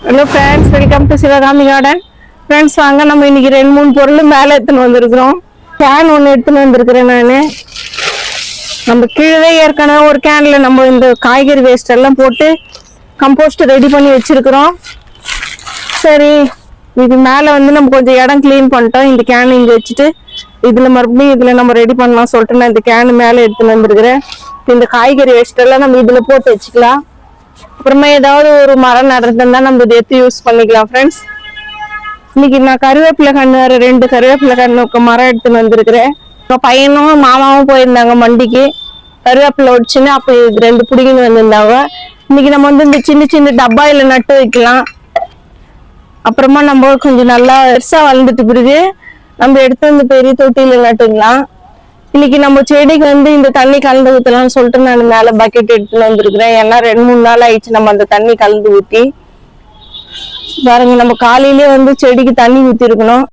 Hello friends, welcome to Sivakami garden. Friends வாங்க, நம்ம இன்னைக்கு 2-3 பொருள் மேலே எடுத்துன்னு வந்திருக்கிறோம். கேன் ஒன்று எடுத்துன்னு வந்திருக்கிறேன் நான். நம்ம கீழே ஏற்கனவே ஒரு கேன்ல நம்ம இந்த காய்கறி வேஸ்ட் எல்லாம் போட்டு கம்போஸ்ட் ரெடி பண்ணி வச்சிருக்கிறோம். சரி, இது மேலே வந்து நம்ம கொஞ்சம் இடம் கிளீன் பண்ணிட்டோம். இந்த கேன் இங்கே வச்சுட்டு இதில் மறுபடியும் இதில் நம்ம ரெடி பண்ணலாம் சொல்லிட்டு நான் இந்த கேன் மேலே எடுத்துன்னு வந்திருக்கிறேன். இந்த காய்கறி வேஸ்ட் எல்லாம் நம்ம இதில் போட்டு வச்சுக்கலாம். அப்புறமா ஏதாவது ஒரு மரம் நடுறதுன்னா நம்ம இதை எடுத்து யூஸ் பண்ணிக்கலாம். ஃப்ரெண்ட்ஸ், இன்னைக்கு நான் கருவேப்பிலை கண்ணு 2 கருவேப்பிலை கண்ணு மரம் எடுத்துன்னு வந்திருக்கிறேன். பையனும் மாமாவும் போயிருந்தாங்க மண்டிக்கு, கருவேப்பிலை ஒடிச்சுன்னு அப்போ 2 பிடிக்கின்னு வந்திருந்தாங்க. இன்னைக்கு நம்ம வந்து இந்த சின்ன சின்ன டப்பாயில நட்டு வைக்கலாம். அப்புறமா நம்ம கொஞ்சம் நல்லா பெருசா வளர்ந்துட்டு பிறகு நம்ம எடுத்து இந்த பெரிய தொட்டியில நட்டுக்கலாம். இன்னைக்கு நம்ம செடிக்கு வந்து இந்த தண்ணி கலந்து ஊற்றலாம்னு சொல்லிட்டு நான் மேலே பக்கெட் எடுத்துன்னு வந்திருக்கிறேன். ஏன்னா 2-3 நாள் ஆயிடுச்சு நம்ம அந்த தண்ணி கலந்து ஊற்றி. பாருங்க, நம்ம காலையிலேயே வந்து செடிக்கு தண்ணி ஊற்றி இருக்கணும்.